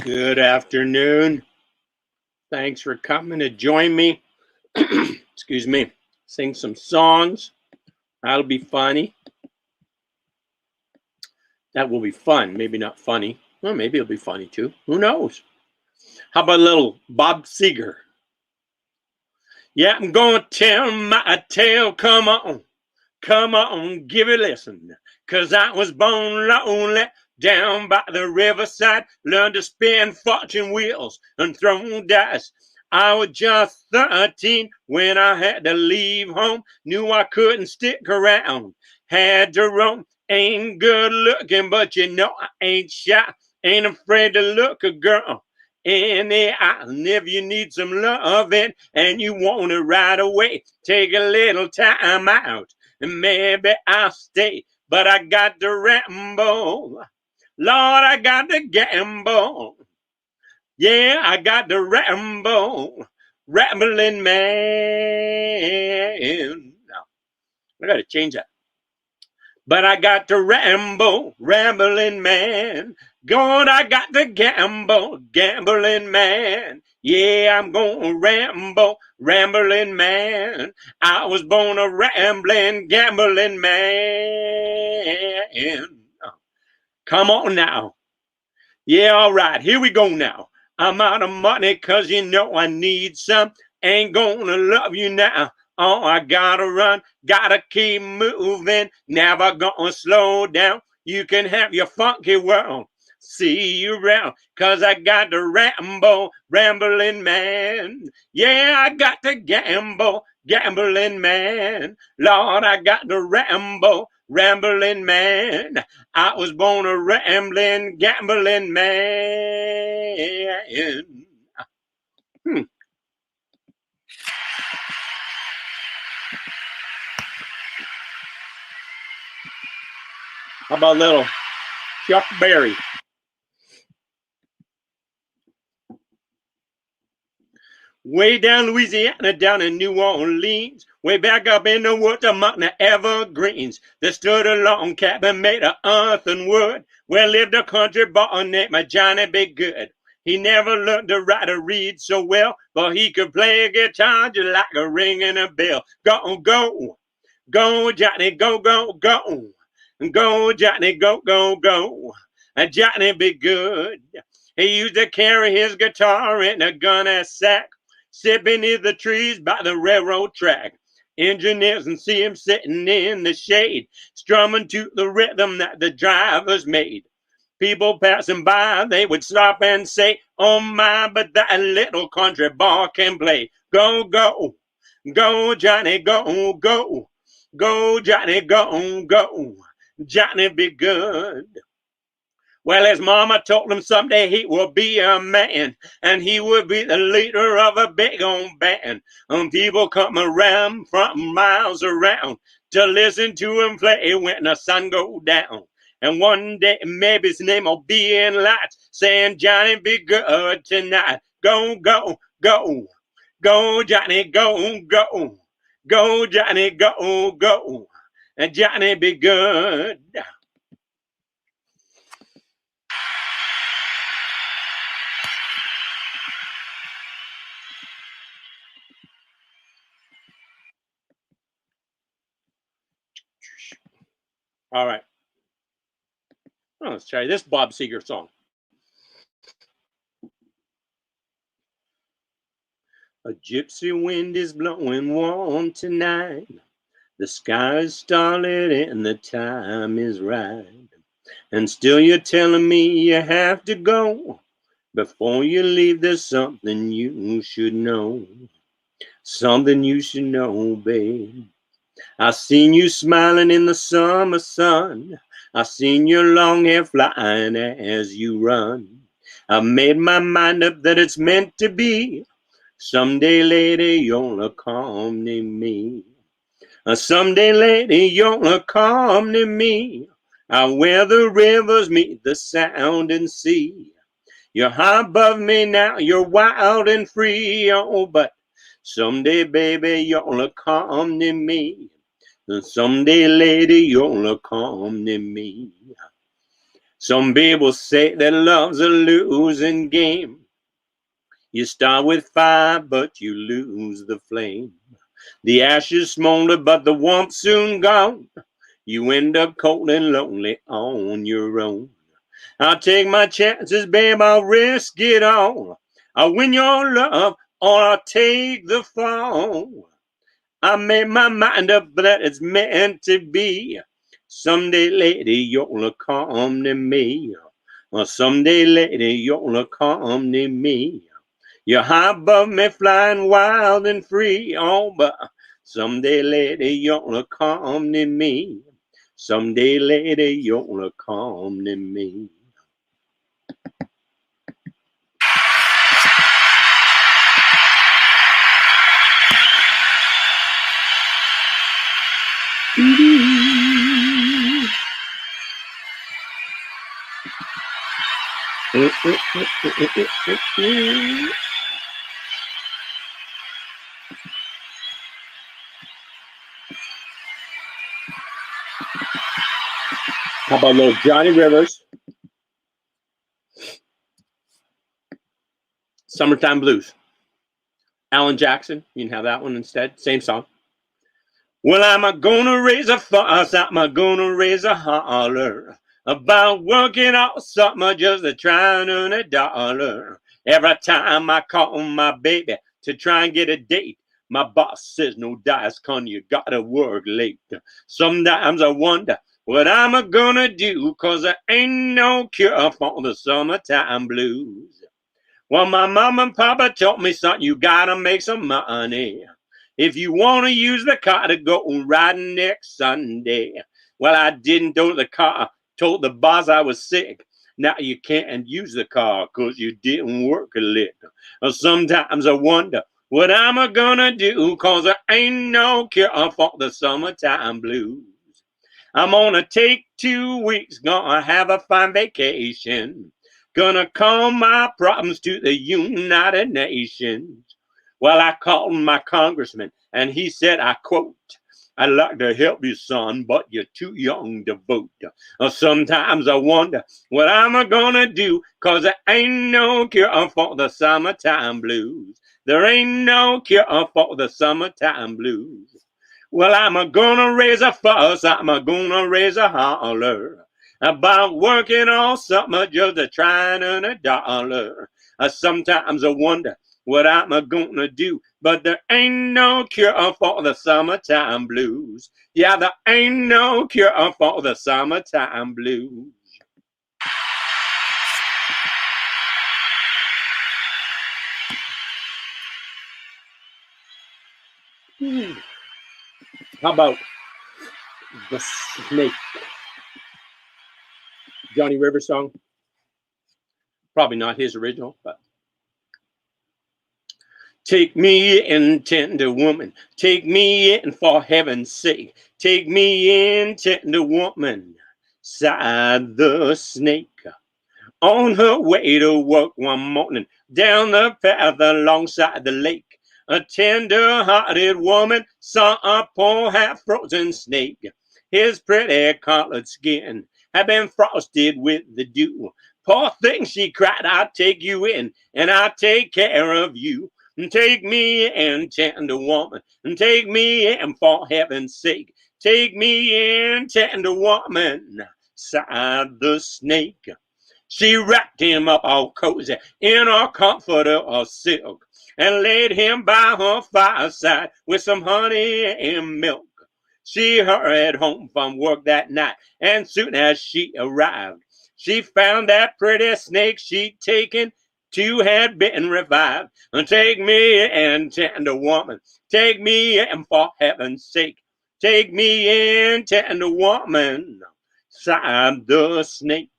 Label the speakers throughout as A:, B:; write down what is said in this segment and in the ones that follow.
A: Good afternoon. Thanks for coming to join me. Excuse me. Sing some songs. That'll be funny. That will be fun. Maybe not funny. Well, maybe it'll be funny too. Who knows? How about a little Bob Seger? Yeah, I'm going to tell my tale. Come on. Come on, give it a listen. 'Cause I was born lonely down by the riverside. Learned to spin fortune wheels and throw dice. I was just 13 when I had to leave home. Knew I couldn't stick around. Had to roam. Ain't good looking, but you know I ain't shy. Ain't afraid to look a girl in the eye. And if you need some loving and you want it right away, take a little time out. And maybe I'll stay, but I got to ramble. Lord, I got to gamble. Yeah, I got to ramble. Rambling man. No, I got to change that. But I got to ramble, rambling man. God, I got to gamble, gambling man. Yeah, I'm gonna ramble, rambling man. I was born a rambling, gambling man. Come on now. Yeah, all right, here we go now. I'm out of money 'cause you know I need some. Ain't gonna love you now. Oh, I gotta run, gotta keep moving, never gonna slow down. You can have your funky world. See you around, 'cause I got to ramble, rambling man. Yeah, I got to gamble, gambling man. Lord, I got to ramble, rambling man. I was born a rambling, gambling man. How about little Chuck Berry? Way down Louisiana, down in New Orleans, way back up in the woods among the evergreens, there stood a log cabin made of earth and wood, where lived a country boy named Johnny Be Good. He never learned to write or read so well, but he could play a guitar just like a ringing a bell. Go, go, go, Johnny, go, go, go. Go, Johnny, go, go, go. Johnny Be Good. He used to carry his guitar in a gunny sack, sit beneath the trees by the railroad track. Engineers and see him sitting in the shade, strumming to the rhythm that the drivers made. People passing by, they would stop and say, "Oh my, but that little country boy can play." Go, go, go, Johnny, go, go. Go, Johnny, go, go. Johnny Be Good. Well, his mama told him someday he will be a man, and he would be the leader of a big old band. People come around from miles around to listen to him play when the sun go down. And one day maybe his name will be in lights, saying, "Johnny, be good tonight." Go, go, go. Go, Johnny, go, go. Go, Johnny, go, go. And Johnny, be good. All right. Oh, let's try this Bob Seger song. A gypsy wind is blowing warm tonight. The sky is starlit and the time is right. And still you're telling me you have to go. Before you leave, there's something you should know. Something you should know, babe. I seen you smiling in the summer sun. I seen your long hair flying as you run. I made my mind up that it's meant to be. Someday, lady, you'll come to me. Someday, lady, you'll come to me. Where the rivers meet the sounding sea. You're high above me now, you're wild and free. Oh, but someday, baby, you'll come to me. Someday, lady, you'll come to me. Some people say that love's a losing game. You start with fire, but you lose the flame. The ashes smolder, but the warmth soon gone. You end up cold and lonely on your own. I'll take my chances, babe, I'll risk it all. I'll win your love, or I'll take the fall. I made my mind up that it's meant to be. Someday, lady, you'll come to me. Or someday, lady, you'll come to me. You're high above me, flying wild and free. Oh, but someday, lady, you'll come to me. Someday, lady, you'll come to me. How about little Johnny Rivers? Summertime Blues. Alan Jackson, you can have that one instead. Same song. Well, I'm gonna raise a fuss, I'm gonna raise a holler about working out something just to try and earn $1. Every time I call my baby to try and get a date, my boss says no dice, con you gotta work late. Sometimes I wonder what I'm gonna do, cause there ain't no cure for the summertime blues. Well, my mom and papa told me, son, you gotta make some money if you want to use the car to go riding next Sunday. Well, I didn't tow the car, told the boss I was sick. Now you can't use the car because you didn't work a lick. Sometimes I wonder what I'm gonna do, cause there ain't no cure for the summertime blues. I'm gonna take 2 weeks, gonna have a fine vacation. Gonna call my problems to the United Nations. Well, I called my congressman, and he said, I quote, I'd like to help you, son, but you're too young to vote. Sometimes I wonder what I'm gonna do, cause there ain't no cure for the summertime blues. There ain't no cure for the summertime blues. Well, I'm gonna raise a fuss, I'm gonna raise a holler about working on something just to try and earn $1. Sometimes I wonder what I'm gonna do, but there ain't no cure for the summertime blues. Yeah, there ain't no cure for the summertime blues. How about the snake? Johnny Rivers song. Probably not his original, but take me in, tender woman. Take me in for heaven's sake. Take me in, tender woman. Sighed the snake. On her way to work one morning, down the path alongside the lake, a tender-hearted woman saw a poor half-frozen snake. His pretty colored skin had been frosted with the dew. Poor thing, she cried, I'll take you in, and I'll take care of you. Take me in, tender woman, and take me in for heaven's sake. Take me in, tender woman, sighed the snake. She wrapped him up all cozy in a comforter of silk and laid him by her fireside with some honey and milk. She hurried home from work that night, and soon as she arrived, she found that pretty snake she'd taken to had been revived. Take me in, tender woman, take me in for heaven's sake. Take me in, tender woman, sighed the snake.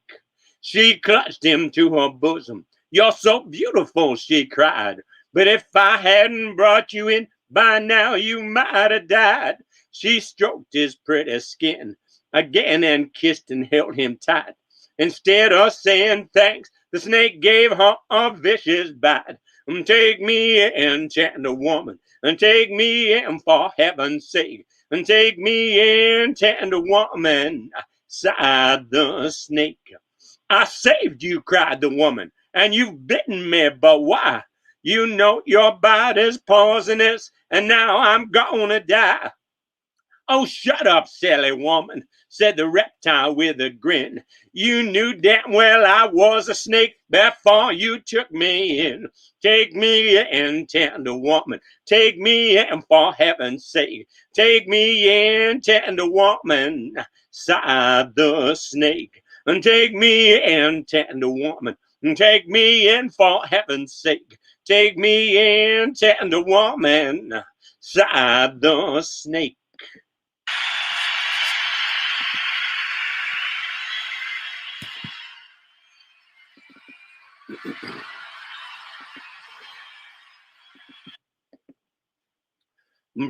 A: She clutched him to her bosom. You're so beautiful, she cried. But if I hadn't brought you in, by now you might have died. She stroked his pretty skin again and kissed and held him tight. Instead of saying thanks, the snake gave her a vicious bite. Take me in, tender woman, and take me in for heaven's sake. And take me in, tender woman, sighed the snake. I saved you, cried the woman, and you've bitten me, but why? You know your body's poisonous, and now I'm gonna die. Oh, shut up, silly woman, said the reptile with a grin. You knew damn well I was a snake before you took me in. Take me in, tender woman, take me in for heaven's sake. Take me in, tender woman, sighed the snake. And take me in, tender woman, take me in for heaven's sake. Take me in, tender woman, sighed the snake.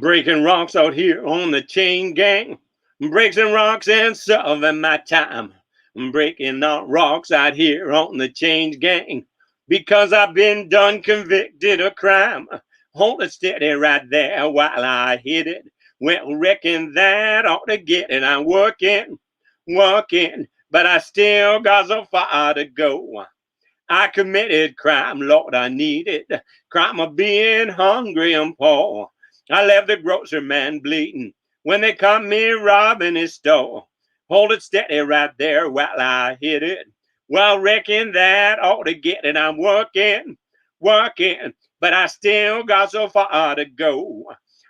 A: Breaking rocks out here on the chain gang. Breaking rocks and serving my time. Breaking out rocks out here on the chain gang. Because I've been done convicted of crime. Hold it steady right there while I hit it. Well, reckon that ought to get it. I'm working, but I still got so far to go. I committed crime, Lord, I needed crime of being hungry and poor. I left the grocery man bleeding when they caught me robbing his store. Hold it steady right there while I hit it. Well, reckon that ought to get it. I'm working, but I still got so far to go.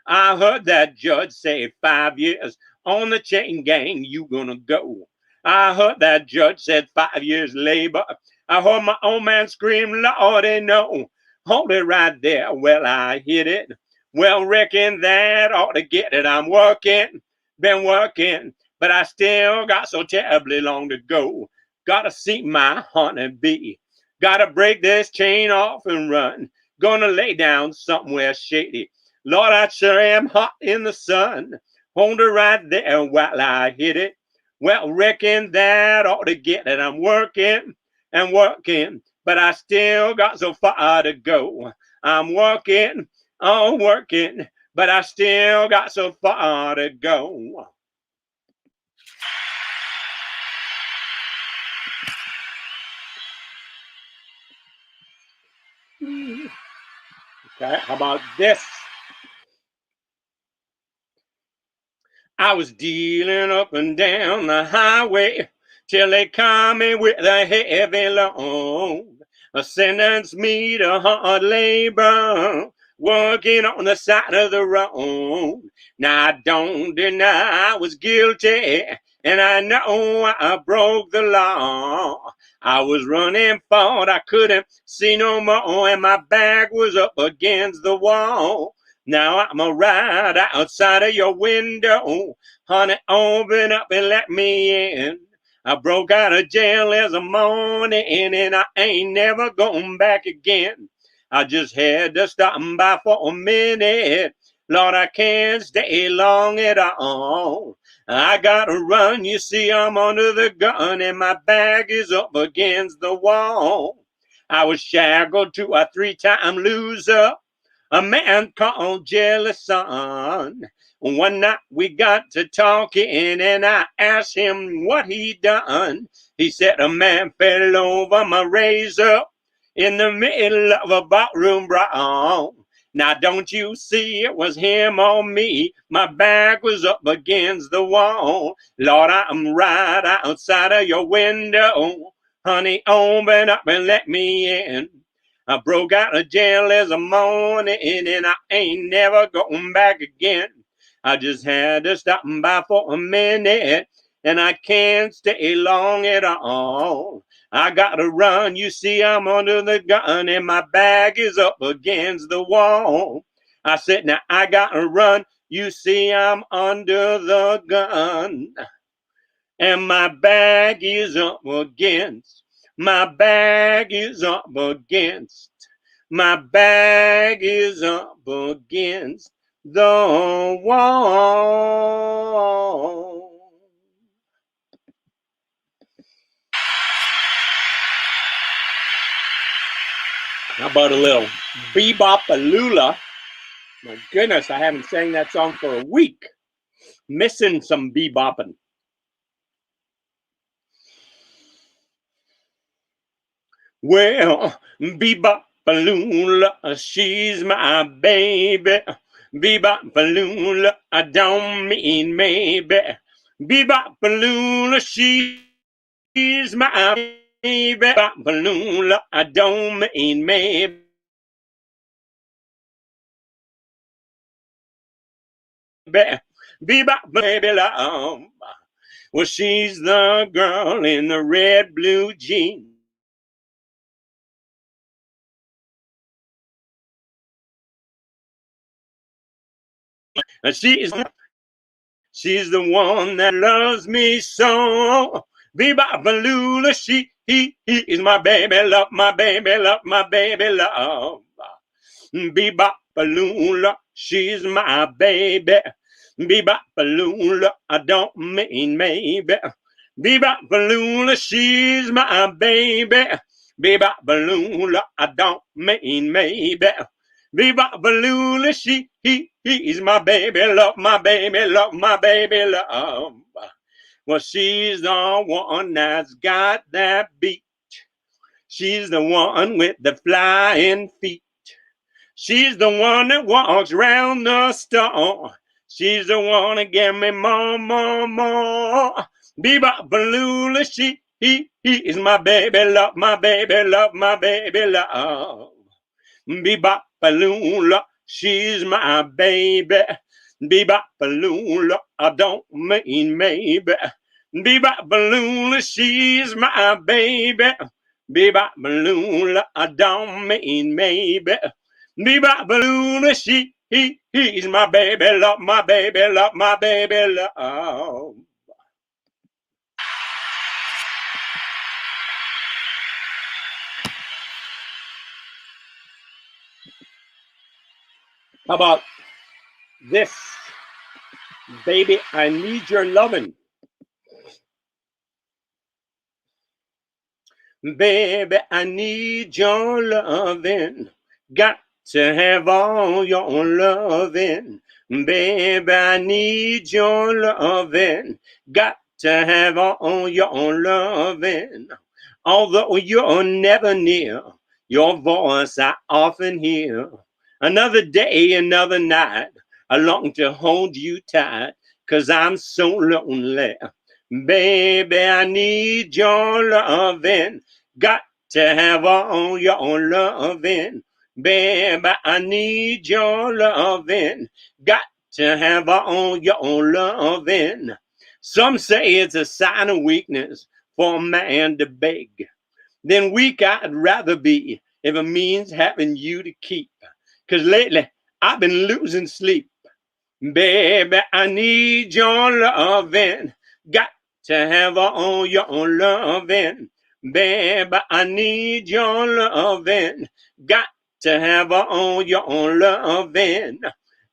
A: I heard that judge say 5 years on the chain gang, you gonna go. I heard that judge said 5 years labor. I heard my old man scream, Lordy, no. Hold it right there. Well, I hit it. Well, reckon that ought to get it. I'm working, been working, but I still got so terribly long to go. Gotta see my honeybee. Gotta break this chain off and run. Gonna lay down somewhere shady. Lord, I sure am hot in the sun. Hold it right there while I hit it. Well, reckon that ought to get it. I'm working and working, but I still got so far to go. I'm working, oh, working, but I still got so far to go. Okay, how about this? I was dealing up and down the highway till they caught me with a heavy load. Sentenced me to hard labor, working on the side of the road. Now I don't deny I was guilty, and I know I broke the law. I was running forward, I couldn't see no more, and my back was up against the wall. Now I'm a right outside of your window. Honey, open up and let me in. I broke out of jail as a morning, and I ain't never going back again. I just had to stop by for a minute. Lord, I can't stay long at all. I gotta run, you see I'm under the gun, and my back is up against the wall. I was shackled to a 3-time loser, a man called Jealous Son. One night we got to talking, and I asked him what he done. He said a man fell over my razor in the middle of a barroom brawl. Now don't you see it was him or me? My back was up against the wall. Lord, I'm right outside of your window. Honey, open up and let me in. I broke out of jail as a morning, and I ain't never going back again. I just had to stop by for a minute, and I can't stay long at all. I gotta run, you see I'm under the gun, and my back is up against the wall. I said, now I gotta run, you see I'm under the gun, and my back is up against, my back is up against, my back is up against the wall. How about a little bebop-a-lula? My goodness, I haven't sang that song for a week. Missing some bebopping. Well, Bebop Balloon, she's my baby. Bebop Balloon, I don't mean maybe. Bebop Balloon, she's my baby. Bebop Balloon, I don't mean maybe. Bebop baby love. Well, she's the girl in the red blue jeans. And she's the one that loves me so. Bebop Baloola, he is my baby love, my baby love, my baby love. Bebop Baloola, she's my baby. Bebop Baloola, I don't mean maybe. Bebop Baloola, she's my baby. Bebop Baloola, I don't mean maybe. Bebop Baloola, he's my baby love, my baby love, my baby love. Well, she's the one that's got that beat. She's the one with the flying feet. She's the one that walks round the store. She's the one that give me more, more, more. Bebop Baloola, he is my baby love, my baby love, my baby love. Bebop Baloola, she's my baby. Bebop Baloola, I don't mean maybe. Bebop Baloola, she's my baby. Bebop Baloola, I don't mean maybe. Bebop Baloola, he's my baby love, my baby love, my baby love. How about this? Baby, I need your lovin'. Baby, I need your lovin'. Got to have all your lovin'. Baby, I need your lovin'. Got to have all your lovin'. Although you're never near, your voice I often hear. Another day, another night, I long to hold you tight, 'cause I'm so lonely. Baby, I need your lovin'. Got to have all your lovin'. Baby, I need your lovin'. Got to have all your lovin'. Some say it's a sign of weakness for a man to beg. Then weak I'd rather be if it means having you to keep. 'Cause lately I've been losing sleep. Baby, I need your lovin'. Got to have all your lovin'. Baby, I need your lovin'. Got to have all your lovin'.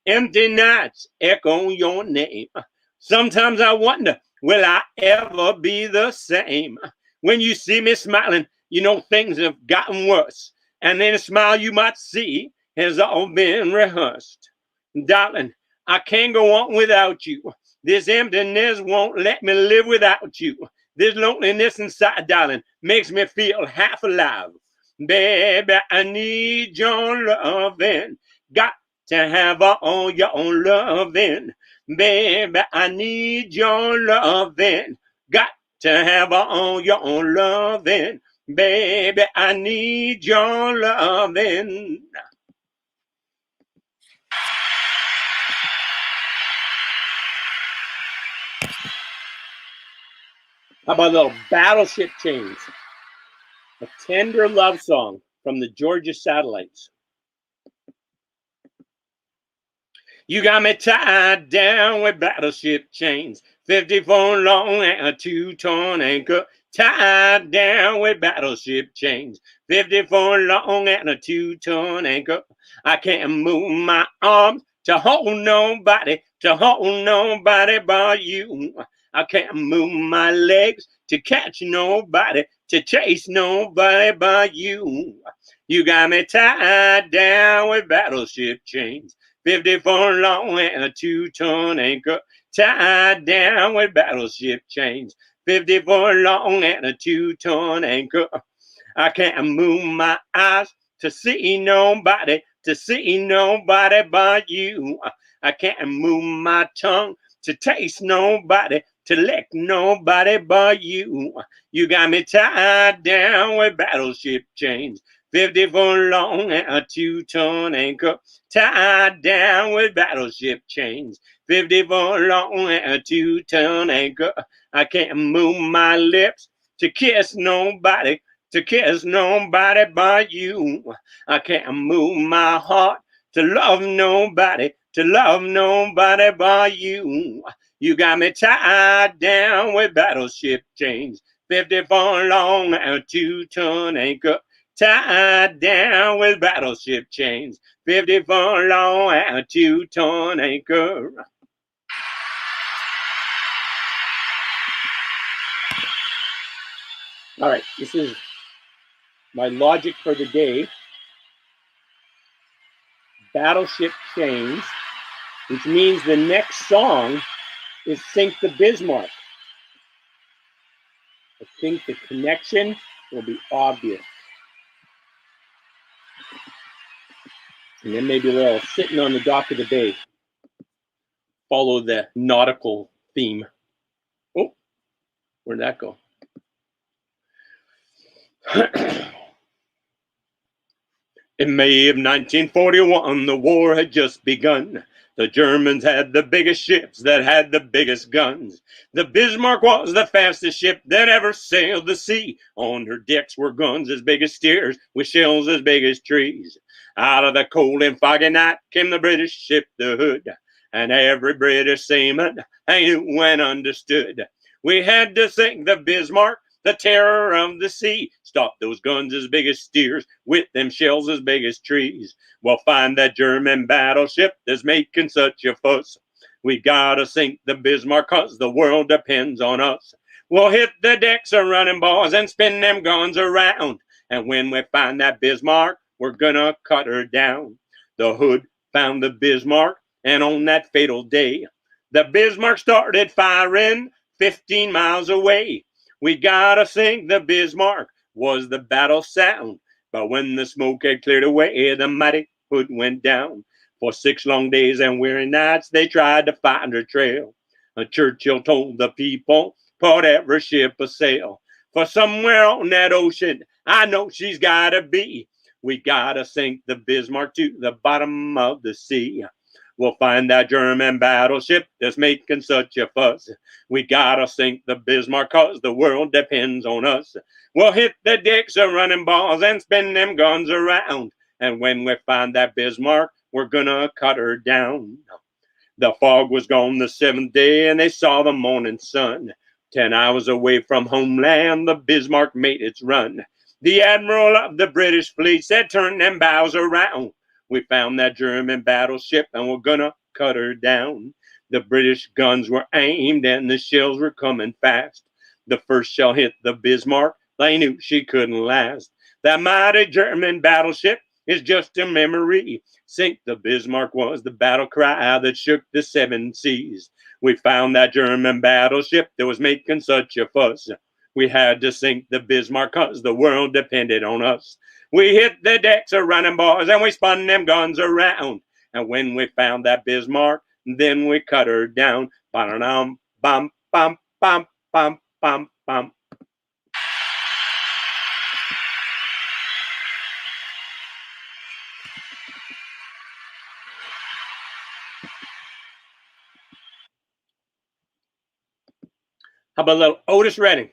A: Empty nights echo your name. Sometimes I wonder, will I ever be the same? When you see me smiling, you know things have gotten worse. And then a smile you might see has all been rehearsed. Darling, I can't go on without you. This emptiness won't let me live without you. This loneliness inside, darling, makes me feel half alive. Baby, I need your lovin'. Got to have all your lovin'. Baby, I need your lovin'. Got to have all your lovin'. Baby, I need your lovin'. How about a little Battleship Chains? A tender love song from the Georgia Satellites. You got me tied down with battleship chains, 54 long and a 2-ton anchor. Tied down with battleship chains, 54 long and a 2-ton anchor. I can't move my arms to hold nobody but you. I can't move my legs to catch nobody, to chase nobody but you. You got me tied down with battleship chains, 54 long and a 2-ton anchor. Tied down with battleship chains, 54 long and a 2-ton anchor. I can't move my eyes to see nobody but you. I can't move my tongue to taste nobody, to lick nobody but you. You got me tied down with battleship chains, 50 foot long and a 2-ton anchor. Tied down with battleship chains, 50 foot long and a 2-ton anchor. I can't move my lips to kiss nobody but you. I can't move my heart to love nobody but you. You got me tied down with battleship chains, 50 foot long and a 2-ton anchor. Tied down with battleship chains, 50 foot long and a 2-ton anchor. All right, this is my logic for the day. Battleship chains, which means the next song is Sink the Bismarck. I think the connection will be obvious. And then maybe a little Sitting on the Dock of the Bay. Follow the nautical theme. Oh, where'd that go? In May of 1941, the war had just begun. The Germans had the biggest ships that had the biggest guns. The Bismarck was the fastest ship that ever sailed the sea. On her decks were guns as big as steers, with shells as big as trees. Out of the cold and foggy night came the British ship, the Hood, and every British seaman knew and understood. We had to sink the Bismarck, the terror of the sea. Stop those guns as big as steers, with them shells as big as trees. We'll find that German battleship that's making such a fuss. We gotta sink the Bismarck, 'cause the world depends on us. We'll hit the decks of running boys and spin them guns around. And when we find that Bismarck, we're gonna cut her down. The Hood found the Bismarck, and on that fatal day, the Bismarck started firing 15 miles away. We gotta sink the Bismarck, was the battle sound. But when the smoke had cleared away, the mighty Hood went down. For 6 long days and weary nights, they tried to find her trail. Churchill told the people, put every ship a sail. For somewhere on that ocean, I know she's gotta be. We gotta sink the Bismarck to the bottom of the sea. We'll find that German battleship that's making such a fuss. We gotta sink the Bismarck, 'cause the world depends on us. We'll hit the decks of running balls and spin them guns around. And when we find that Bismarck, we're gonna cut her down. The fog was gone the 7th day, and they saw the morning sun. 10 hours away from homeland, the Bismarck made its run. The admiral of the British fleet said, turn them bows around. We found that German battleship, and we're gonna cut her down. The British guns were aimed, and the shells were coming fast. The first shell hit the Bismarck, they knew she couldn't last. That mighty German battleship is just a memory. Sink the Bismarck was the battle cry that shook the 7 seas. We found that German battleship that was making such a fuss. We had to sink the Bismarck, 'cause the world depended on us. We hit the decks of running boys and we spun them guns around. And when we found that Bismarck, then we cut her down. Bum, bum, bum, bum, bum, bum, bum. How about a little Otis Redding?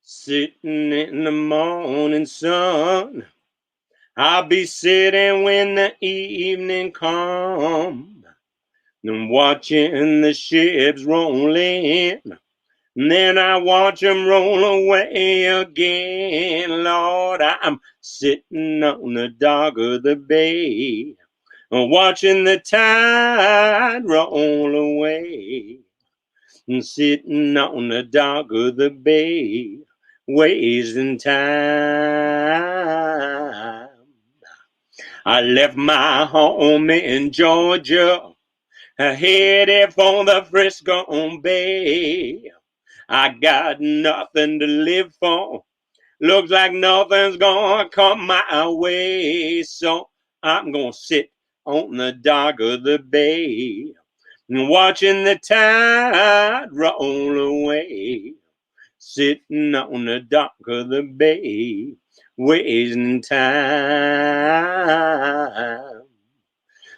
A: Sitting in the morning sun, I'll be sitting when the evening comes, and watching the ships roll in. And then I watch them roll away again. Lord, I'm sitting on the dock of the bay, watching the tide roll away. And sitting on the dock of the bay, wasting time. I left my home in Georgia, Headed for the Frisco Bay. I got nothing to live for. Looks like nothing's gonna come my way. So I'm gonna sit on the dock of the bay, watching the tide roll away. Sitting on the dock of the bay, wasting time.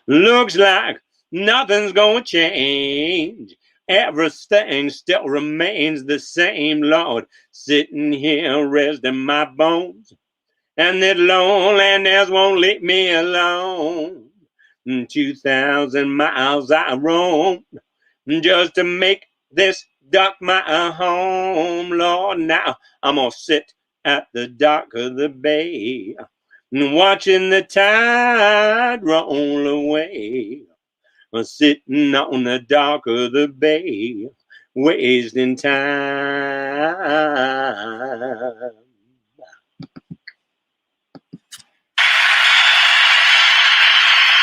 A: Looks like nothing's gonna change. Everything still remains the same, Lord. Sitting here resting my bones, and that loneliness won't leave me alone. 2,000 miles I roam just to make this dock my home, Lord. Now I'm gonna sit at the dock of the bay, watching the tide roll away. Sitting on the dock of the bay, wasting time.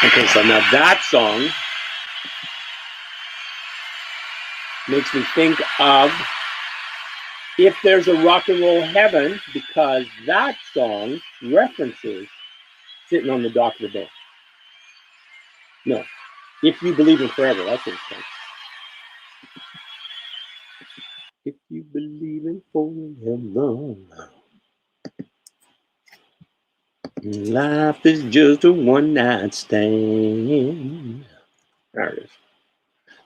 A: Okay, so now that song makes me think of If There's a Rock and Roll Heaven, because that song references sitting on the dock of the bay. No, If You Believe in Forever, that's what it's saying. If you believe in forever, life is just a one-night stand. There it is.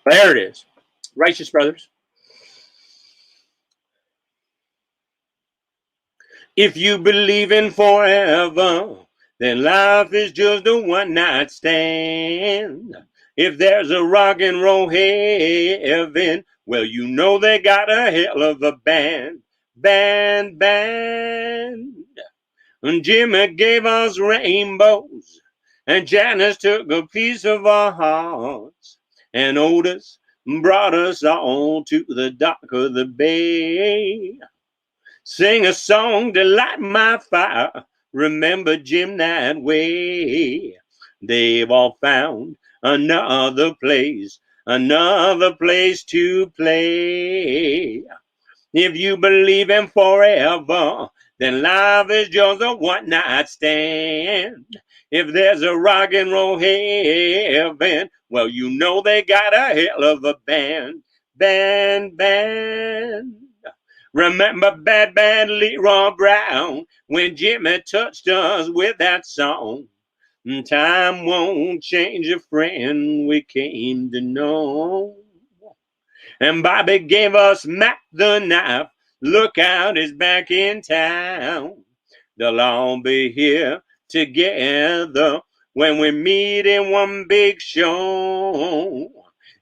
A: There it is. Righteous Brothers. If you believe in forever, then life is just a one-night stand. If there's a rock and roll heaven, well, you know they got a hell of a band. Band. And Jimmy gave us rainbows, and Janice took a piece of our hearts, and Otis brought us all to the dock of the bay. Sing a song to light my fire. Remember Jim that way. They've all found another place to play. If you believe in forever, then life is just a one-night stand. If there's a rock and roll heaven, well, you know they got a hell of a band. Band. Remember Bad Leroy Brown when Jimmy touched us with that song. Time won't change a friend we came to know. And Bobby gave us Mac the knife. Look out, he's back in town. They'll all be here together when we meet in one big show.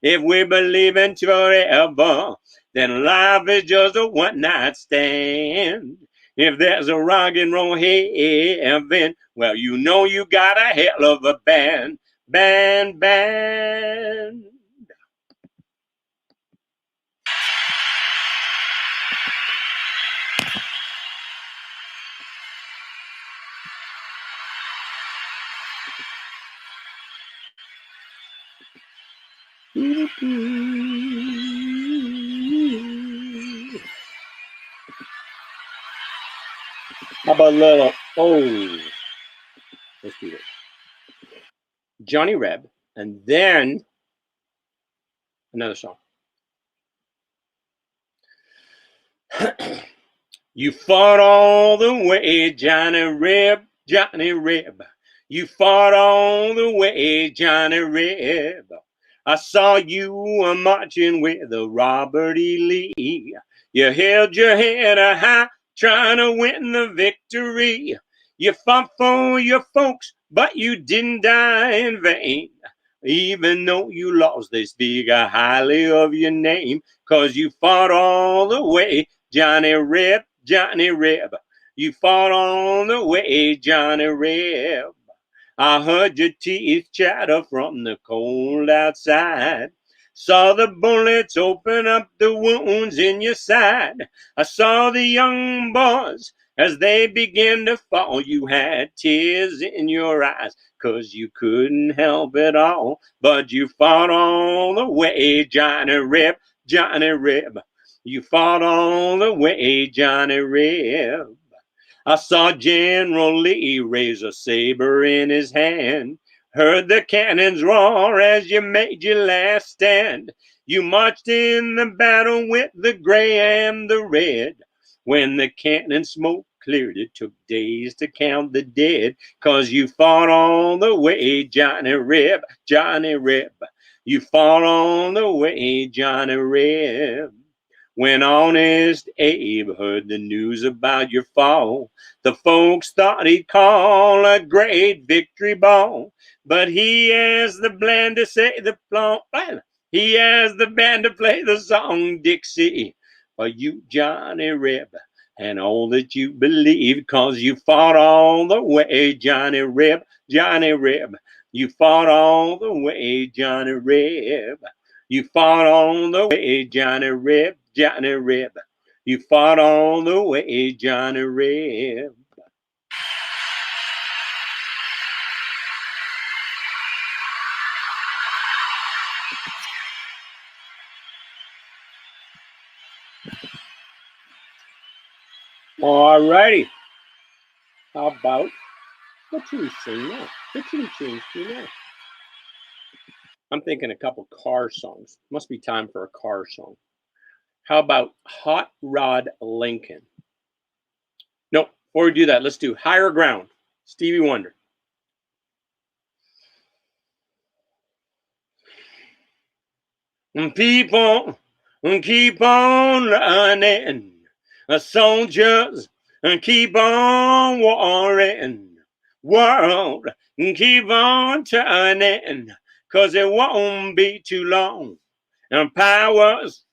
A: If we believe in forever, then life is just a one-night stand. If there's a rock and roll heaven, well, you know you got a hell of a band. Band. How about a little, let's do this. Johnny Reb, and then another song. You fought all the way, Johnny Reb. You fought all the way, Johnny Reb. I saw you marching with Robert E. Lee. You held your head high, trying to win the victory. You fought for your folks, but you didn't die in vain. Even though you lost, they speak highly of your name, 'cause you fought all the way, Johnny Reb. You fought all the way, Johnny Reb. I heard your teeth chatter from the cold outside. Saw the bullets open up the wounds in your side. I saw the young boys As they begin to fall, you had tears in your eyes, 'cause you couldn't help it all. But you fought all the way, Johnny Reb, Johnny Reb. You fought all the way, Johnny Reb. I saw General Lee raise a saber in his hand, heard the cannons roar as you made your last stand. You marched in the battle with the gray and the red. When the cannon smoke cleared, it took days to count the dead, 'cause you fought all the way, Johnny Reb, Johnny Reb. You fought all the way, Johnny Reb. When Honest Abe heard the news about your fall, the folks thought he'd call a great victory ball. But he has the band to say the he has the band to play the song Dixie for you, Johnny Reb, and all that you believe, 'cause you fought all the way, Johnny Reb, Johnny Reb. You fought all the way, Johnny Reb. You fought all the way, Johnny Reb, Johnny Reb. You fought all the way, Johnny Reb. All righty. How about, what should we sing now? What should we change to now? I'm thinking a couple car songs. Must be time for a car song. How about Hot Rod Lincoln? No, before we do that, let's do Higher Ground, Stevie Wonder. People keep on running, soldiers keep on warring, world keep on turning, 'cause it won't be too long, and powers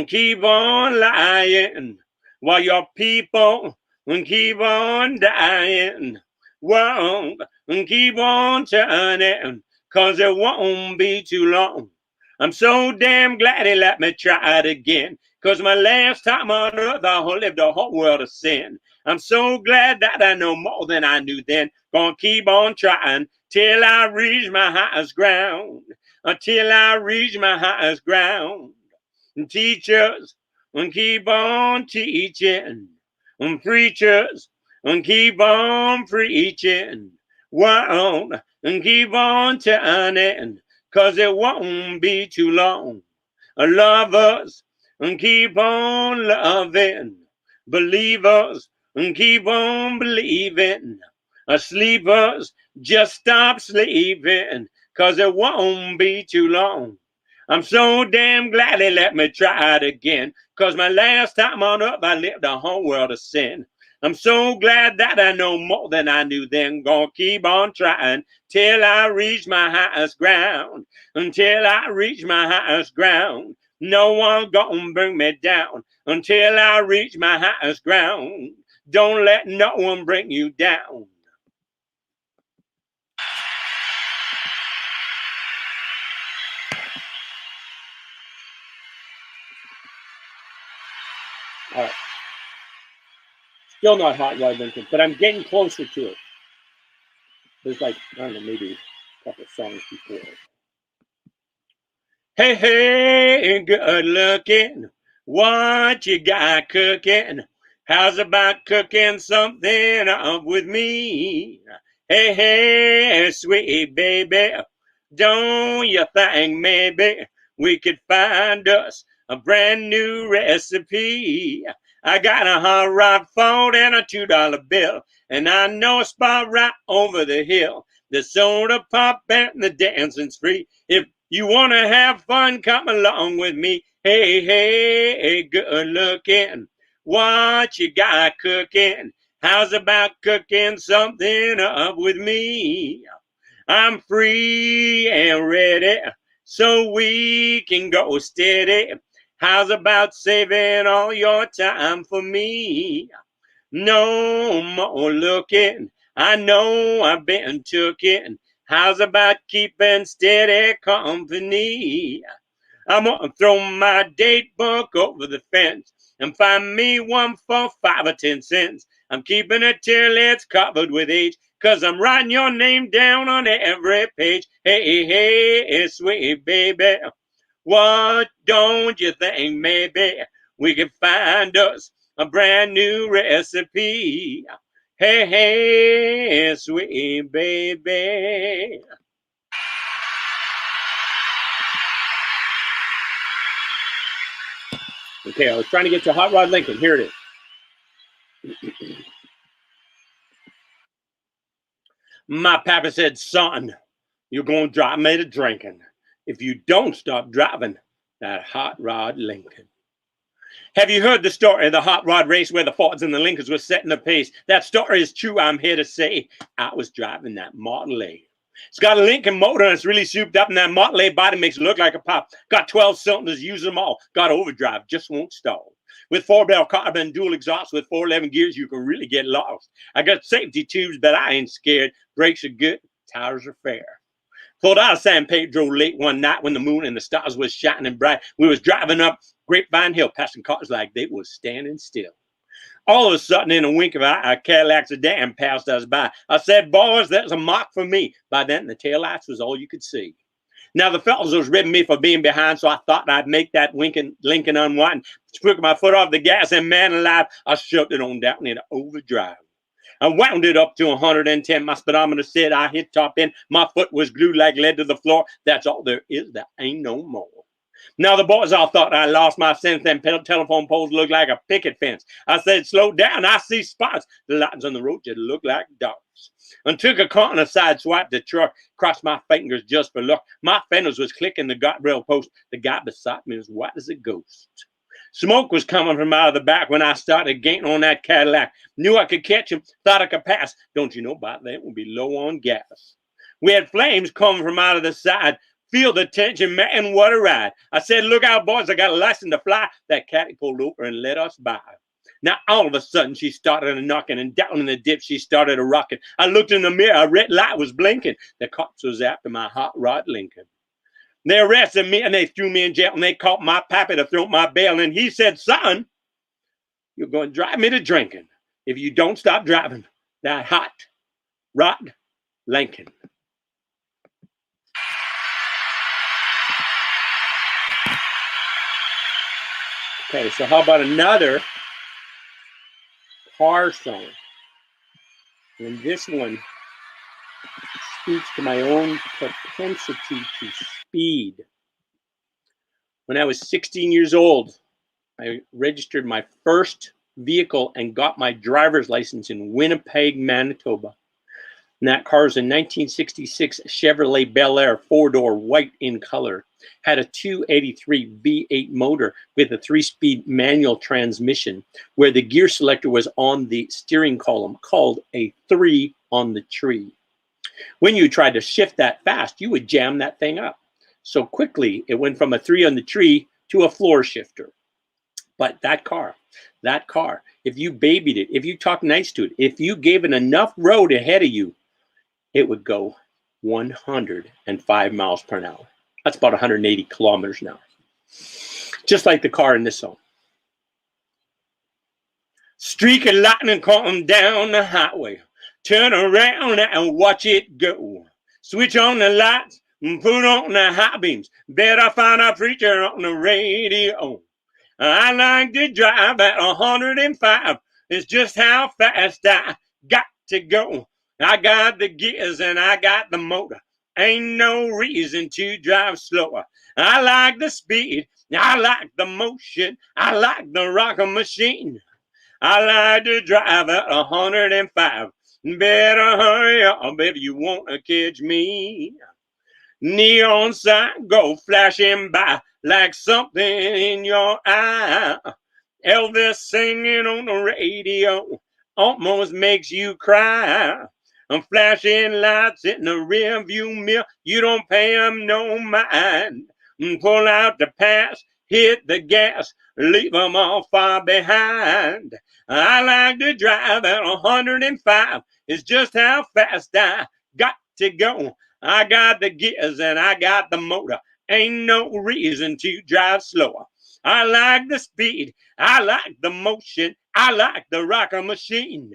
A: keep on lying, while your people keep on dying, world keep on turning, 'cause it won't be too long. I'm so damn glad he let me try it again, 'cause my last time on earth I lived a whole world of sin. I'm so glad that I know more than I knew then. Gonna keep on trying till I reach my highest ground, until I reach my highest ground. And teachers keep on teaching, and preachers keep on preaching, world keep on turning, 'cause it won't be too long. Lovers keep on loving, believers keep on believing, sleepers just stop sleeping, 'cause it won't be too long. I'm so damn glad he let me try it again, 'cause my last time on earth I lived a whole world of sin. I'm so glad that I know more than I knew then. Gonna keep on trying till I reach my highest ground, until I reach my highest ground. No one gonna bring me down until I reach my highest ground. Don't let no one bring you down. All right. Still not Hot Rod Lincoln, but I'm getting closer to it. There's like, I don't know, maybe a couple songs before it. Hey, hey, good looking, what you got cooking? How's about cooking something up with me? Hey, hey, sweet baby, don't you think maybe we could find us a brand new recipe? I got a hot rod phone and a $2 bill, and I know a spot right over the hill. The soda pop and the dancing's free. If you want to have fun, come along with me. Hey, hey, good looking, what you got cooking? How's about cooking something up with me? I'm free and ready, so we can go steady. How's about saving all your time for me? No more looking, I know I've been tooken. How's about keeping steady company? I'm gonna throw my date book over the fence and find me one for 5 or 10 cents. I'm keeping it till it's covered with age, 'cause I'm writing your name down on every page. Hey, hey, sweet baby, what don't you think? Maybe we can find us a brand new recipe. Hey, hey, sweet baby. Okay, I was trying to get to Hot Rod Lincoln. Here it is. My papa said, son, you're going to drive me to drinking if you don't stop driving that Hot Rod Lincoln. Have you heard the story of the hot rod race where the Fords and the Lincolns were setting the pace? That story is true, I'm here to say. I was driving that Model A. It's got a Lincoln motor and it's really souped up, and that Model A body makes it look like a pop. Got 12 cylinders, use them all. Got overdrive, just won't stall. With 4-barrel carbon dual exhaust with 411 gears, you can really get lost. I got safety tubes, but I ain't scared. Brakes are good, tires are fair. Pulled out of San Pedro late one night when the moon and the stars was shining bright. We was driving up Grapevine Hill, passing cars like they was standing still. All of a sudden, in a wink of an eye, a Cadillac sedan passed us by. I said, boys, that's a mark for me. By then, the taillights was all you could see. Now, the fellas was ribbing me for being behind, so I thought I'd make that Lincoln unwind. Took my foot off the gas, and man alive, I shoved it on down into overdrive. I wound it up to 110. My speedometer said I hit top end. My foot was glued like lead to the floor. That's all there is. There ain't no more. Now the boys all thought I lost my sense. Them telephone poles looked like a picket fence. I said, slow down. I see spots. The lights on the road just look like dots. And took a corner side, swiped the truck, crossed my fingers just for luck. My fenders was clicking the guardrail post. The guy beside me was white as a ghost. Smoke was coming from out of the back when I started gaining on that Cadillac. Knew I could catch him, thought I could pass. Don't you know by then we'll be low on gas. We had flames coming from out of the side. Feel the tension, man, what a ride. I said, look out, boys, I got a license to fly. That caddy pulled over and let us by. Now, all of a sudden, she started a knocking, and down in the dip, she started a rocking. I looked in the mirror, a red light was blinking. The cops was after my Hot Rod Lincoln. They arrested me and they threw me in jail, and they caught my pappy to throw my bail. And he said, son, you're going to drive me to drinking if you don't stop driving that Hot Rod Lincoln. Okay, so how about another car song? And this one speaks to my own propensity to speed. When I was 16 years old, I registered my first vehicle and got my driver's license in Winnipeg, Manitoba. And that car was a 1966 Chevrolet Bel Air 4-door, white in color. Had a 283 V8 motor with a 3-speed manual transmission, where the gear selector was on the steering column, called a 3 on the tree. When you tried to shift that fast, you would jam that thing up. So quickly, it went from a 3 on the tree to a floor shifter. But that car, if you babied it, if you talked nice to it, if you gave it enough road ahead of you, it would go 105 miles per hour. That's about 180 kilometers an hour. Just like the car in this song. Streak of lightning coming down the highway. Turn around and watch it go. Switch on the lights and put on the high beams. Better find a preacher on the radio. I like to drive at 105. It's just how fast I got to go. I got the gears and I got the motor. Ain't no reason to drive slower. I like the speed. I like the motion. I like the rocker machine. I like to drive at 105. Better hurry up if you want to catch me. Neon sign go flashing by like something in your eye. Elvis singing on the radio almost makes you cry. And flashing lights in the rear view mirror, you don't pay them no mind. Pull out the pass, hit the gas, leave them all far behind. I like to drive at 105. It's just how fast I got to go. I got the gears and I got the motor. Ain't no reason to drive slower. I like the speed. I like the motion. I like the rocker machine.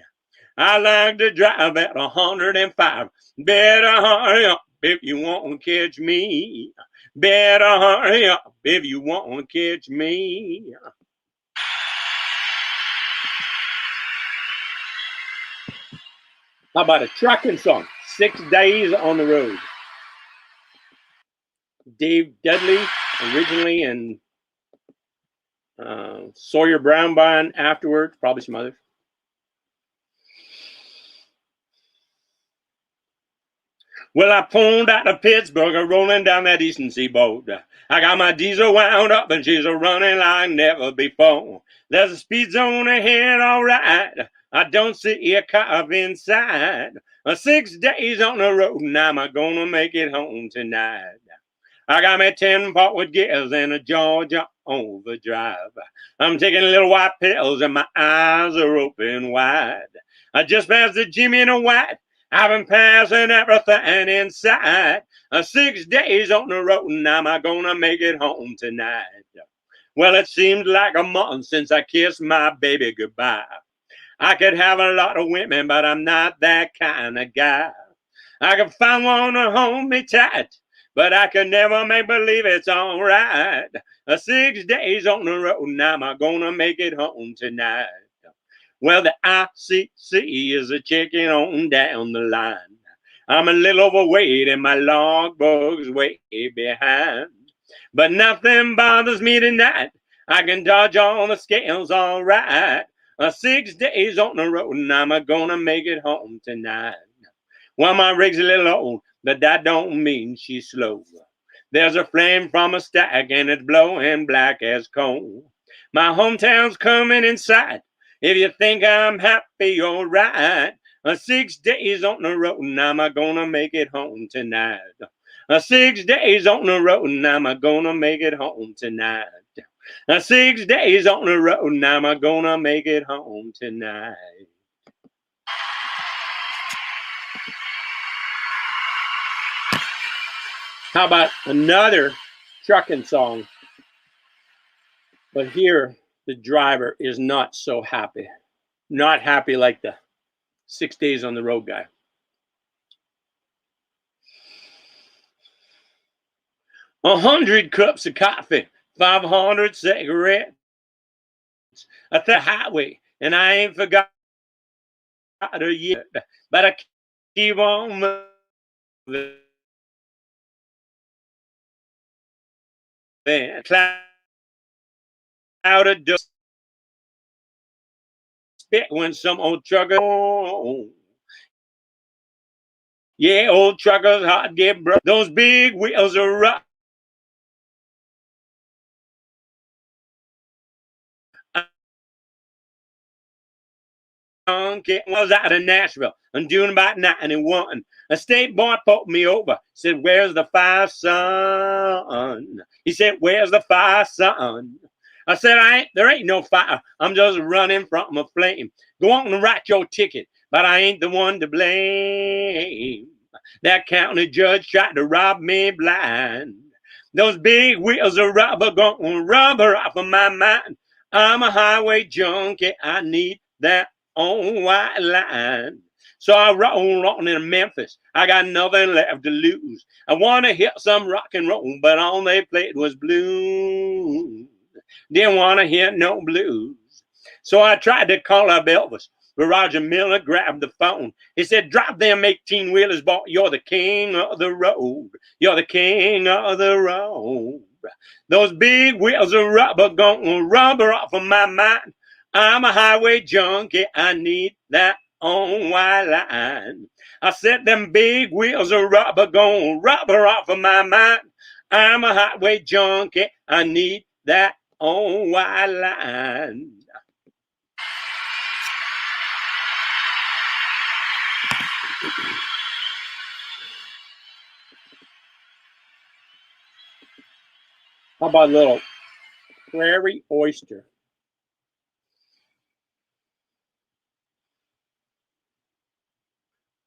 A: I like to drive at 105. Better hurry up if you want to catch me. Better hurry up if you want to catch me. How about a trucking song? 6 days on the road. Dave Dudley, originally, and Sawyer Brownbine afterwards, probably some others. Well, I pulled out of Pittsburgh, rolling down that eastern seaboard. I got my diesel wound up and she's running like never before. There's a speed zone ahead, all right. I don't see a car inside. 6 days on the road, and I'm gonna make it home tonight. I got me 10 forward gears and a Georgia overdrive. I'm taking little white pills and my eyes are open wide. I just passed the Jimmy in a white. I've been passing everything inside. 6 days on the road, and I'm gonna make it home tonight. Well, it seems like a month since I kissed my baby goodbye. I could have a lot of women, but I'm not that kind of guy. I could find one to hold me tight, but I can never make believe it's all right. 6 days on the road, and I'm gonna make it home tonight. Well, the ICC is a checking on down the line. I'm a little overweight and my logbook's way behind. But nothing bothers me tonight. I can dodge all the scales all right. 6 days on the road, and I'm gonna make it home tonight. Well, my rig's a little old, but that don't mean she's slow. There's a flame from a stack and it's blowing black as coal. My hometown's coming in sight. If you think I'm happy, you're right. 6 days on the road, and I'm gonna make it home tonight. 6 days on the road, and I'm gonna make it home tonight. 6 days on the road, and I'm gonna make it home tonight. How about another trucking song? But here, the driver is not so happy. Not happy like the 6 days on the road guy. 100 cups of coffee, 500 cigarettes. I the highway, and I ain't forgot her yet. But I keep on moving. Cloud of dust. Spit when some old trucker. Yeah, old truckers hard get broke. Those big wheels are rough. Was out of Nashville. I'm doing about 91. A state boy pulled me over. Said, "Where's the fire, son?" He said, "Where's the fire, son?" I said, there ain't no fire. I'm just running from a flame. Go on and write your ticket, but I ain't the one to blame. That county judge tried to rob me blind. Those big wheels of rubber gonna rubber off of my mind. I'm a highway junkie. I need that on white line. So I roll on into Memphis. I got nothing left to lose. I want to hear some rock and roll, but all they played was blues. Didn't want to hear no blues. So I tried to call up Elvis, but Roger Miller grabbed the phone. He said, "Drop them 18-wheelers, boy. You're the king of the road. You're the king of the road. Those big wheels of rubber gonna rubber off of my mind. I'm a highway junkie. I need that on white line." I said, "Them big wheels of rubber gonna rubber off of my mind. I'm a highway junkie. I need that on white line." How about a little prairie oyster?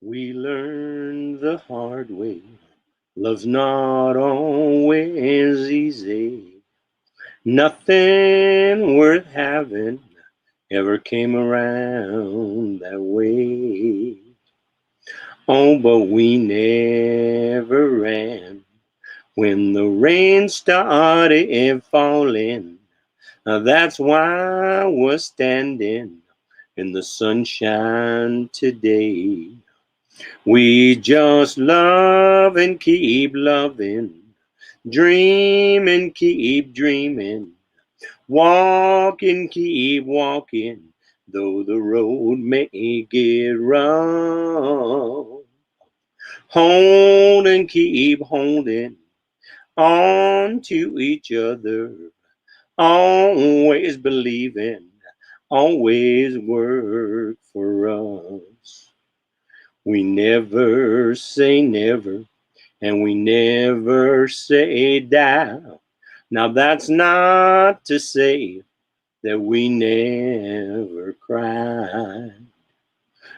A: We learned the hard way. Love's not always easy. Nothing worth having ever came around that way. Oh, but we never ran when the rain started falling. That's why we're standing in the sunshine today. We just love and keep loving, dream and keep dreaming, walk and keep walking, though the road may get rough. Hold and keep holding on to each other, always believing, always work for us. We never say never, and we never say die. Now that's not to say that we never cry.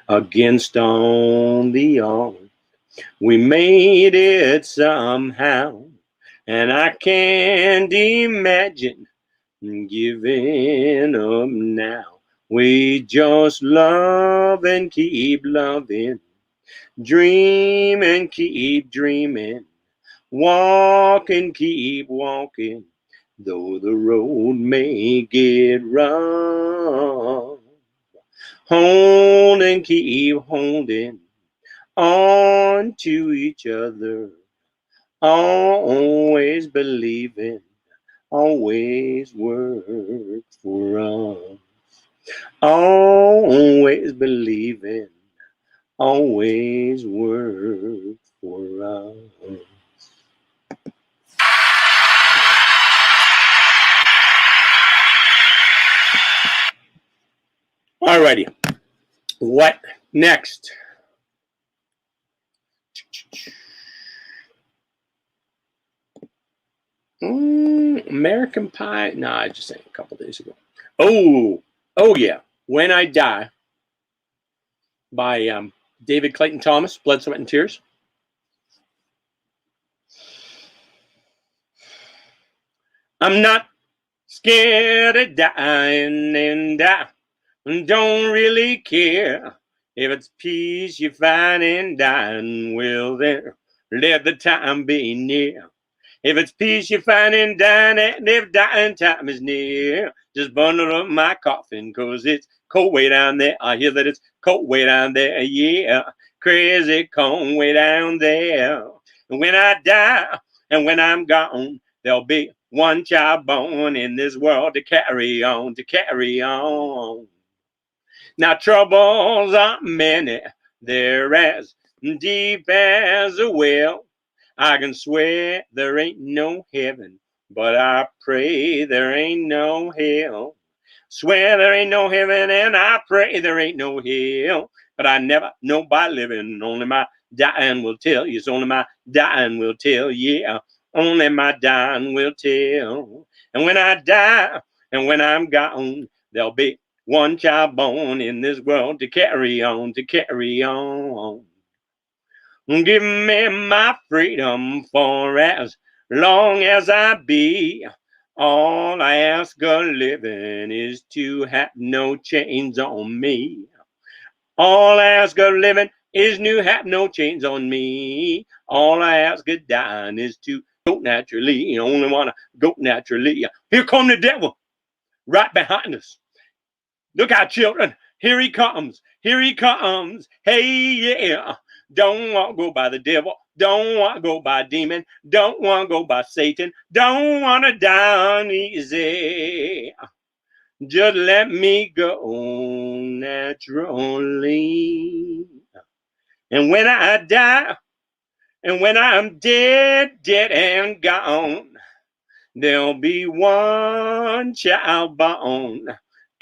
A: Against all the odds, we made it somehow, and I can't imagine giving up now. We just love and keep loving, dream and keep dreaming, walk and keep walking, though the road may get rough. Hold and keep holding on to each other, always believing, always work for us. Always believing, always work for us. Alrighty, what next? American Pie? No, I just sang a couple days ago. Oh yeah, When I Die by David Clayton Thomas, Blood, Sweat, and Tears. I'm not scared of dying, and I don't really care if it's peace you find in dying. Well, there, let the time be near. If it's peace you find in dying, and if dying time is near, just bundle up my coffin, 'cause it's cold way down there. I hear that it's cold way down there, yeah. Crazy cold way down there. And when I die, and when I'm gone, there'll be one child born in this world to carry on, to carry on. Now troubles are many, they're as deep as a well. I can swear there ain't no heaven, but I pray there ain't no hell. Swear there ain't no heaven, and I pray there ain't no hell. But I never know by living, only my dying will tell. Yes, only my dying will tell, yeah. Only my dying will tell. And when I die, and when I'm gone, there'll be one child born in this world to carry on, to carry on. Give me my freedom for as long as I be. All I ask of living is to have no chains on me. All I ask of living is to have no chains on me. All I ask of dying is to go naturally. You only want to go naturally. Here come the devil right behind us. Look out, children. Here he comes. Here he comes. Hey, yeah. Don't want to go by the devil. Don't want to go by demon. Don't want to go by Satan. Don't want to die easy. Just let me go naturally. And when I die, and when I'm dead, dead and gone, there'll be one child born.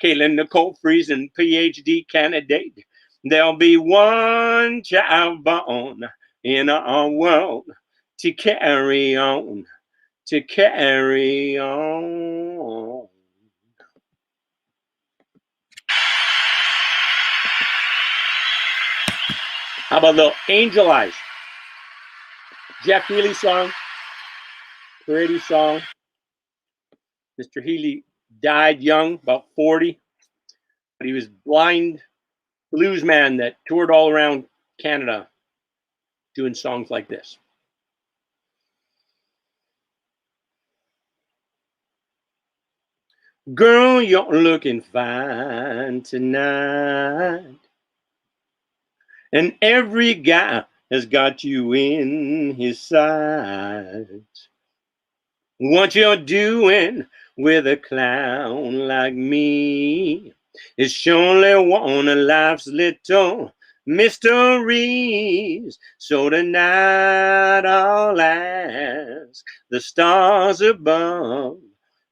A: Kaylin Nicole Friesen, PhD candidate. There'll be one child born in our world to carry on, to carry on. How about the Angel Eyes? Jeff Healey song, pretty song. Mr. Healey died young, about 40. He was blind blues man that toured all around Canada doing songs like this. Girl, you're looking fine tonight. And every guy has got you in his sights. What you're doing with a clown like me is surely one of life's little mysteries. So tonight I'll ask the stars above,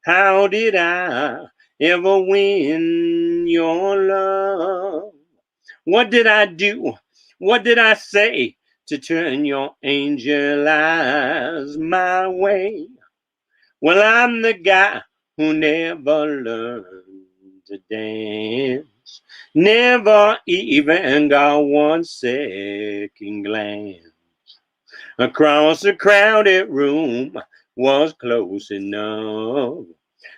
A: how did I ever win your love? What did I do? What did I say to turn your angel eyes my way? Well, I'm the guy who never learned to dance, never even got one second glance. Across a crowded room was close enough.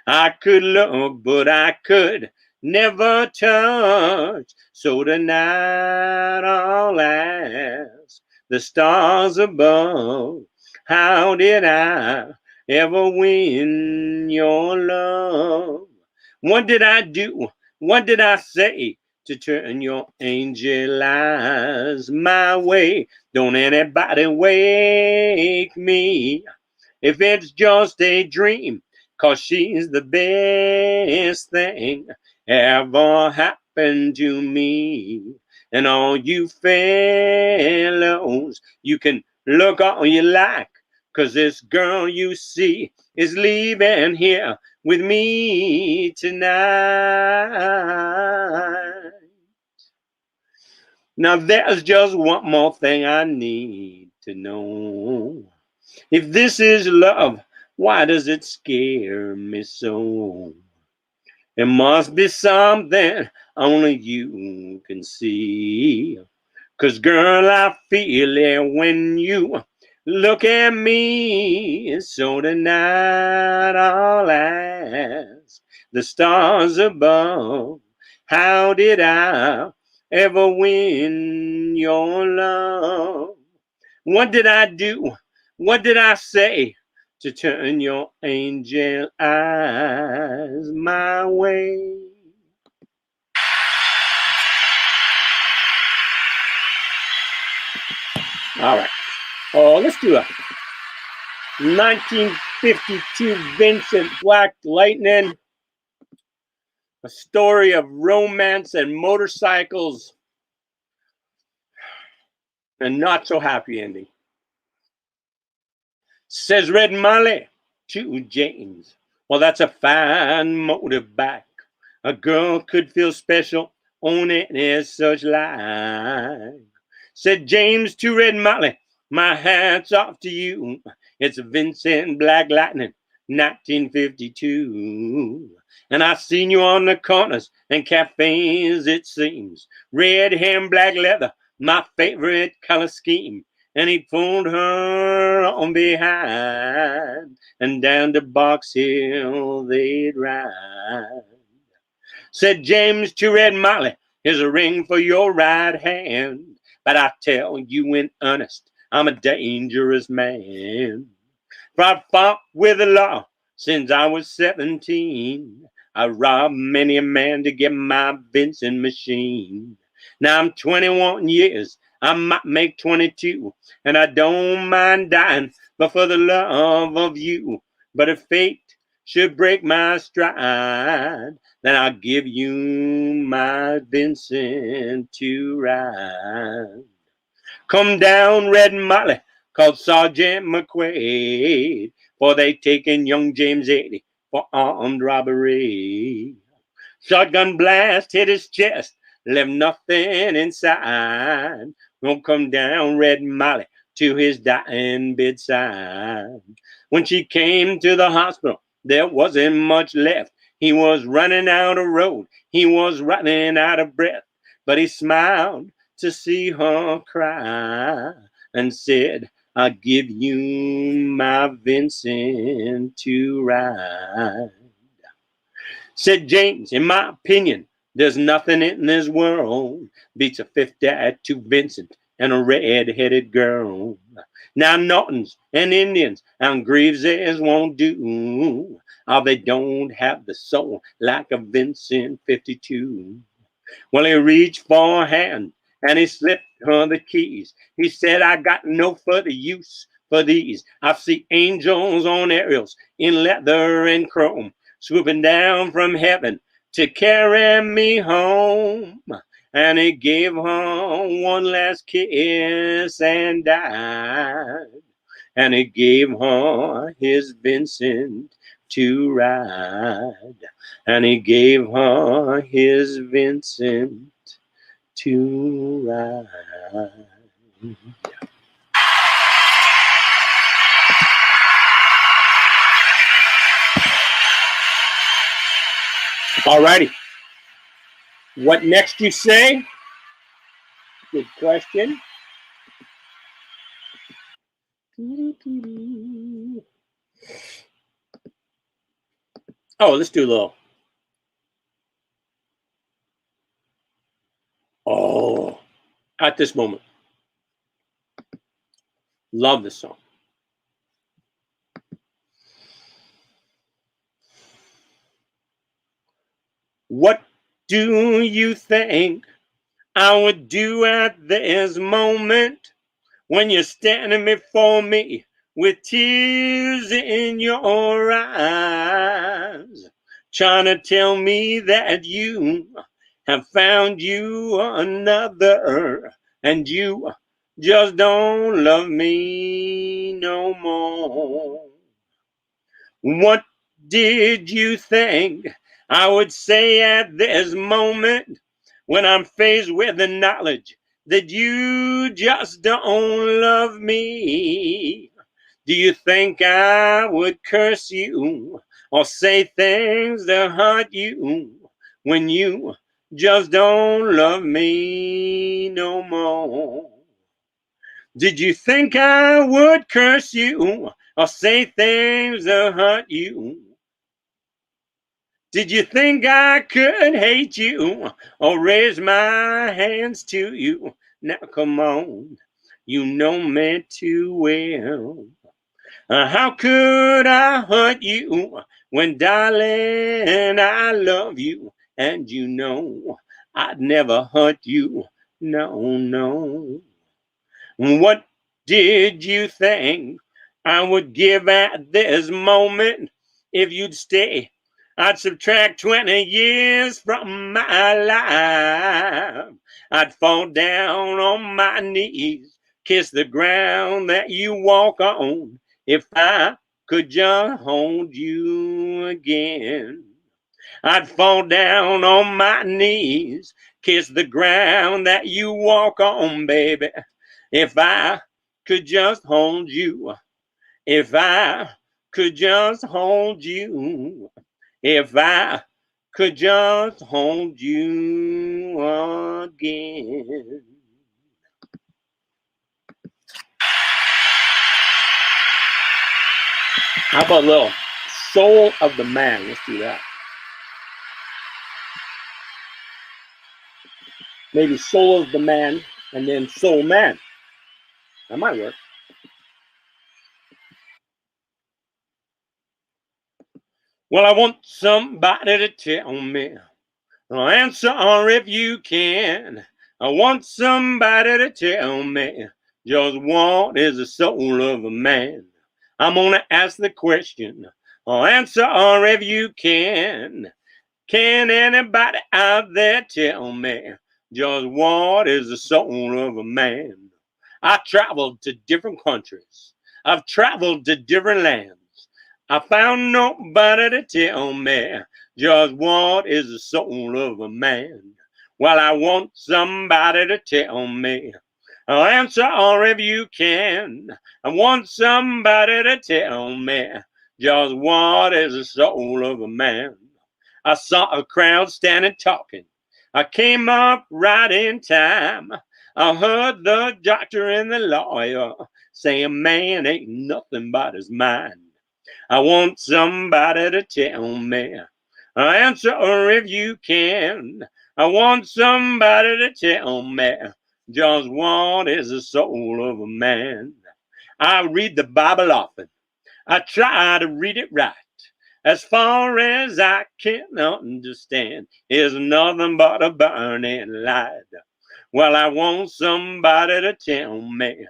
A: I could look, but I could never touch. So tonight I'll ask the stars above, how did I ever win your love? What did I do? What did I say to turn your angel eyes my way? Don't anybody wake me if it's just a dream, 'cause she's the best thing ever happened to me. And all you fellows, you can look all you like, 'cause this girl you see is leaving here with me tonight. Now there's just one more thing I need to know. If this is love, why does it scare me so? It must be something only you can see. 'Cause girl, I feel it when you look at me. So tonight I'll ask the stars above, how did I ever win your love? What did I do? What did I say to turn your angel eyes my way? All right. Oh, let's do a 1952 Vincent Black Lightning, a story of romance and motorcycles, and not so happy ending. Says Red Molly to James, well, that's a fine motorbike. A girl could feel special on it as such like. Said James to Red Molly, my hat's off to you. It's Vincent Black Lightning, 1952. And I seen you on the corners and cafes, it seems. Red hair and black leather, my favorite color scheme. And he pulled her on behind, and down to Box Hill they'd ride. Said James to Red Molly, here's a ring for your right hand. But I tell you in earnest, I'm a dangerous man. For I fought with the law since I was 17. I robbed many a man to get my Vincent machine. Now I'm 21 years, I might make 22, and I don't mind dying, but for the love of you. But if fate should break my stride, then I'll give you my Vincent to ride. Come down, Red Molly, called Sergeant McQuaid, for they taken young James 80 for armed robbery. Shotgun blast hit his chest, left nothing inside. Won't come down, Red Molly, to his dying bedside. When she came to the hospital, there wasn't much left. He was running out of road, he was running out of breath, but he smiled to see her cry and said, I'll give you my Vincent to ride. Said James, in my opinion, There's nothing in this world beats a fifth dad to Vincent and a red-headed girl. Now Nortons and Indians and Greaveses won't do. Oh, they don't have the soul like a Vincent 52. Well, he reached for a hand and he slipped her the keys. He said, I got no further use for these. I see angels on aerials in leather and chrome, swooping down from heaven to carry me home. And he gave her one last kiss and died. And he gave her his Vincent to ride. And he gave her his Vincent to ride. All righty. What next, you say? Good question. Oh, let's do a little. Oh, at this moment. Love this song. What do you think I would do at this moment when you're standing before me with tears in your eyes, trying to tell me that you have found you another and you just don't love me no more? What did you think I would say at this moment when I'm faced with the knowledge that you just don't love me? Do you think I would curse you or say things that hurt you when you just don't love me no more? Did you think I would curse you or say things that hurt you? Did you think I could hate you or raise my hands to you? Now come on, you know me too well. How could I hurt you when, darling, I love you? And you know I'd never hurt you, no, no. What did you think I would give at this moment if you'd stay? I'd subtract 20 years from my life. I'd fall down on my knees, kiss the ground that you walk on, if I could just hold you again. I'd fall down on my knees, kiss the ground that you walk on, baby, if I could just hold you. If I could just hold you. If I could just hold you again. How about a little Soul of the Man? Let's do that. Maybe Soul of the Man and then Soul Man. That might work. Well, I want somebody to tell me. Answer if you can. I want somebody to tell me just what is the soul of a man. I'm gonna ask the question. Answer if you can. Can anybody out there tell me just what is the soul of a man? I traveled to different countries. I've traveled to different lands. I found nobody to tell me just what is the soul of a man. Well, I want somebody to tell me. Answer if you can. I want somebody to tell me just what is the soul of a man. I saw a crowd standing talking. I came up right in time. I heard the doctor and the lawyer saying, man ain't nothing but his mind. I want somebody to tell me. Answer or if you can. I want somebody to tell me just what is the soul of a man. I read the Bible often. I try to read it right. As far as I can understand, is nothing but a burning light. Well, I want somebody to tell me.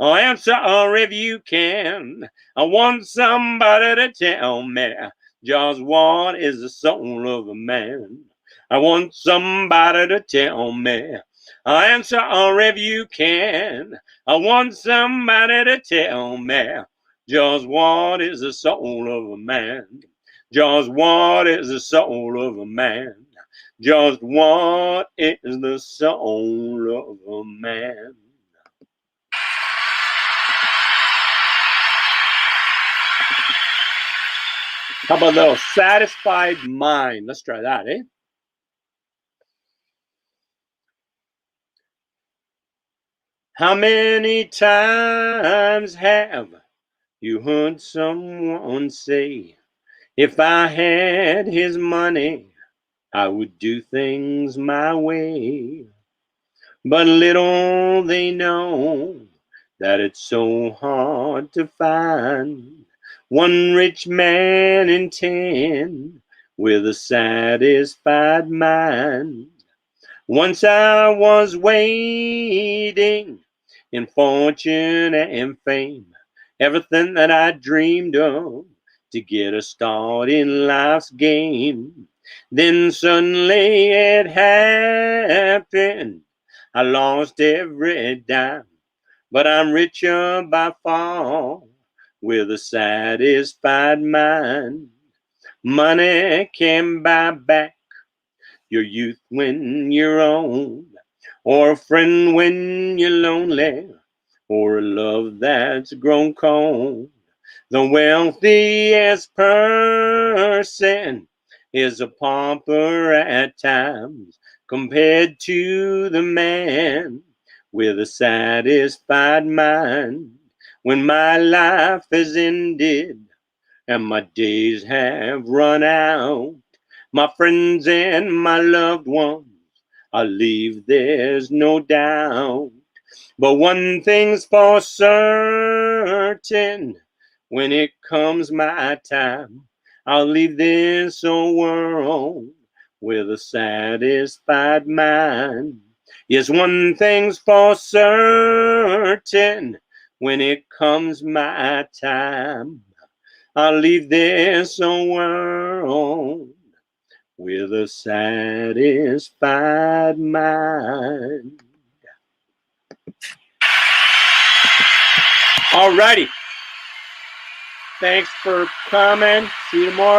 A: Answer or if you can. I want somebody to tell me just what is the soul of a man. I want somebody to tell me. Answer or if you can. I want somebody to tell me just what is the soul of a man. Just what is the soul of a man. Just what is the soul of a man. How about a little satisfied mind? Let's try that, eh? How many times have you heard someone say, if I had his money, I would do things my way? But little they know that it's so hard to find one rich man in 10 with a satisfied mind. Once I was waiting in fortune and fame, everything that I dreamed of to get a start in life's game. Then suddenly it happened. I lost every dime, but I'm richer by far with a satisfied mind. Money can buy back your youth when you're old, or a friend when you're lonely, or a love that's grown cold. The wealthiest person is a pauper at times compared to the man with a satisfied mind. When my life is ended and my days have run out, my friends and my loved ones I'll leave, there's no doubt. But one thing's for certain, when it comes my time, I'll leave this old world with a satisfied mind. Yes, one thing's for certain, when it comes my time, I'll leave this old world with a satisfied mind. All righty. Thanks for coming. See you tomorrow.